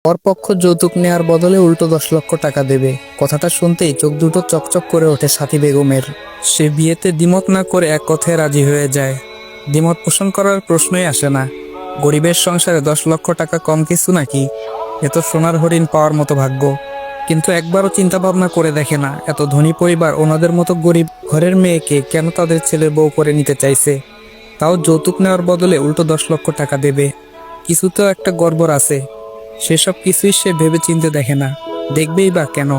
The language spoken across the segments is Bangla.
ওর পক্ষ যৌতুক নেয়ার বদলে উল্টো 10 লক্ষ টাকা দেবে। কথাটা শুনতেই চোখ দুটো চকচক করে ওঠে সাথী বেগমের। সে বিয়েতে দ্বিমত না করে এক কথায় রাজি হয়ে যায়। দ্বিমত পোষণ করার প্রশ্নই আসে না। গরিবের সংসারে 10 লক্ষ টাকা কম কিছু নাকি? এ তো সোনার হরিণ পাওয়ার মতো ভাগ্য। কিন্তু একবারও চিন্তা ভাবনা করে দেখে না, এত ধনী পরিবার ওনাদের মতো গরিব ঘরের মেয়েকে কেন তাদের ছেলের বউ করে নিতে চাইছে, তাও যৌতুক নেওয়ার বদলে উল্টো 10 লক্ষ টাকা দেবে। কিছু তো একটা গড়বড় আছে। সেসব কিছুই সে ভেবে চিন্তে দেখে না। দেখবেই বা কেন?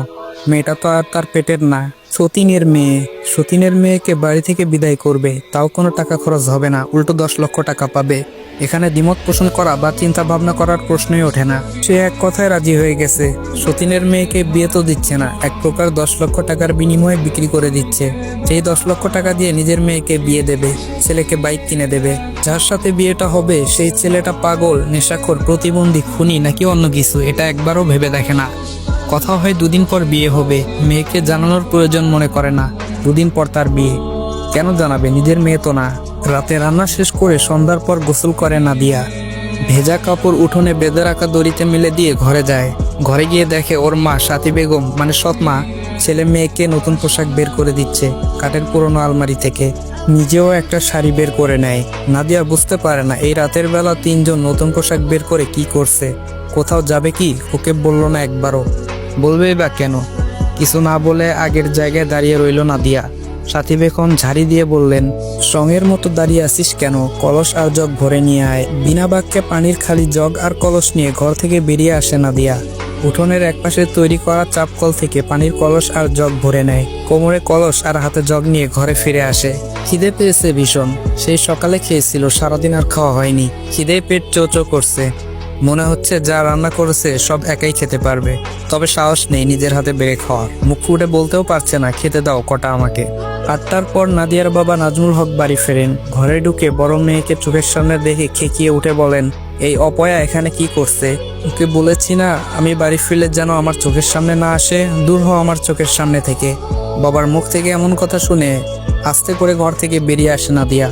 মেয়েটা তো আর তার পেটের না, সতীনের মেয়ে। সতীনের মেয়েকে বাড়ি থেকে বিদায় করবে, তাও কোনো টাকা খরচ হবে না, উল্টো 10 লক্ষ টাকা পাবে। এখানে দ্বিমত পোষণ করা বা চিন্তা ভাবনা করার প্রশ্নই ওঠে না। সে এক কথায় রাজি হয়ে গেছে। সতীনের মেয়েকে বিয়ে তো দিচ্ছে না, এক প্রকার 10 লক্ষ টাকার বিনিময়ে বিক্রি করে দিচ্ছে। সেই 10 লক্ষ টাকা দিয়ে নিজের মেয়েকে বিয়ে দেবে, ছেলেকে বাইক কিনে দেবে। যার সাথে বিয়েটা হবে সেই ছেলেটা পাগল, নেশাখোর, প্রতিবন্ধী, খুনি নাকি অন্য কিছু, এটা একবারও ভেবে দেখে না। কথা হয় 2 দিন পর বিয়ে হবে, মেয়েকে জানানোর প্রয়োজন মনে করে না। 2 দিন পর তার বিয়ে, কেন জানাবে? নিজের মেয়ে তো না। রাতে রান্না শেষ করে সন্ধ্যার পর গোসল করে নাদিয়া। ভেজা কাপড় উঠোনে বেঁধে রাখা দড়িতে মিলে দিয়ে ঘরে যায়। ঘরে গিয়ে দেখে ওর মা সাথী বেগম মানে সৎ মা ছেলে মেয়েকে নতুন পোশাক বের করে দিচ্ছে কাঠের পুরোনো আলমারি থেকে। নিজেও একটা শাড়ি বের করে নেয়। নাদিয়া বুঝতে পারে না এই রাতের বেলা 3জন নতুন পোশাক বের করে কি করছে। কোথাও যাবে কি? ওকে বলল না একবারও। বলবেই বা কেন? কিছু না বলে আগের জায়গায় দাঁড়িয়ে রইল নাদিয়া। সাথী বেগম ঝাড়ি দিয়ে বললেন, সঙের মতো দাঁড়িয়ে আছিস কেন? কলস আর জগ ভরে নিয়ে আয়। বিনা বাক্যে পানির খালি জগ আর কলস নিয়ে ঘর থেকে বেরিয়ে আসে নাদিয়া। উঠোনের একপাশে তৈরি করা চাপকল থেকে পানির কলস আর জগ ভরে নেয়। কোমরে কলস আর হাতে জগ নিয়ে ঘরে ফিরে আসে। খিদে পেয়েছে ভীষণ। সেই সকালে খেয়েছিল, সারাদিন আর খাওয়া হয়নি। খিদে পেট চোচো করছে। মনে হচ্ছে যা রান্না করেছে সব একাই খেতে পারবে, তবে সাহস নেই নিজের হাতে বেড়ে খাওয়ার। মুখ ফুটে বলতেও পারছে না, খেতে দাও কটা আমাকে। 8টার পর নাদিয়ার বাবা নাজমুল হক বাড়ি ফেরেন। ঘরে ঢুকে বড় মেয়েকে চোখের সামনে দেখে খেকিয়ে উঠে বলেন, এই অপয়া এখানে কি করছে? ওকে বলেছি না আমি বাড়ি ফিরলে যেন আমার চোখের সামনে না আসে, দূর হও আমার চোখের সামনে থেকে। বাবার মুখ থেকে এমন কথা শুনে আস্তে করে ঘর থেকে বেরিয়ে আসে নাদিয়া।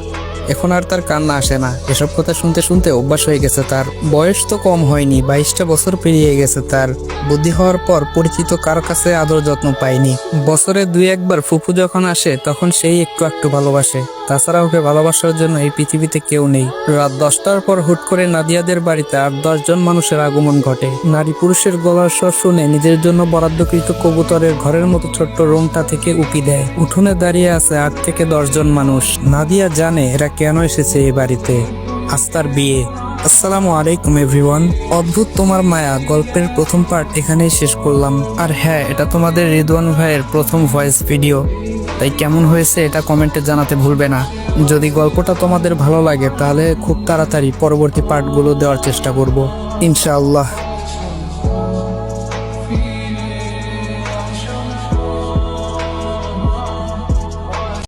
এখন আর তার কান্না আসে না। এসব কথা শুনতে শুনতে অভ্যাস হয়ে গেছে তার। বয়স তো কম হয়নি, 22টা বছর পেরিয়ে গেছে তার। বুদ্ধি হওয়ার পর পরিচিত কারো কাছে আদর যত্ন পায়নি। বছরে 2-1বার ফুফু যখন আসে তখন সেই একটু ভালোবাসে। তাছাড়া ওকে ভালোবাসার জন্য এই পৃথিবীতে কেউ নেই। রাত 10টার পর হুট করে নাদিয়াদের বাড়িতে 8-10 জন মানুষের আগমন ঘটে। নারী পুরুষের গলার স্বর শুনে নিজের জন্য বরাদ্দকৃত কবুতরের ঘরের মতো ছোট্ট রুমটা থেকে উকি দেয়। উঠোনে দাঁড়িয়ে আছে 8 থেকে 10 জন মানুষ। নাদিয়া জানে এরা কেন এসেছে এই বাড়িতে। আজ তার বিয়ে। আসসালামু আলাইকুম এভরিওয়ান। অদ্ভুত তোমার মায়া গল্পের প্রথম পার্ট এখানেই শেষ করলাম। আর হ্যাঁ, এটা তোমাদের রিদওয়ান ভাইয়ের প্রথম ভয়েস ভিডিও, তাই কেমন হয়েছে এটা কমেন্টে জানাতে ভুলবে না। যদি গল্পটা তোমাদের ভালো লাগে তাহলে খুব তাড়াতাড়ি পরবর্তী পার্টগুলো দেওয়ার চেষ্টা করব ইনশাআল্লাহ।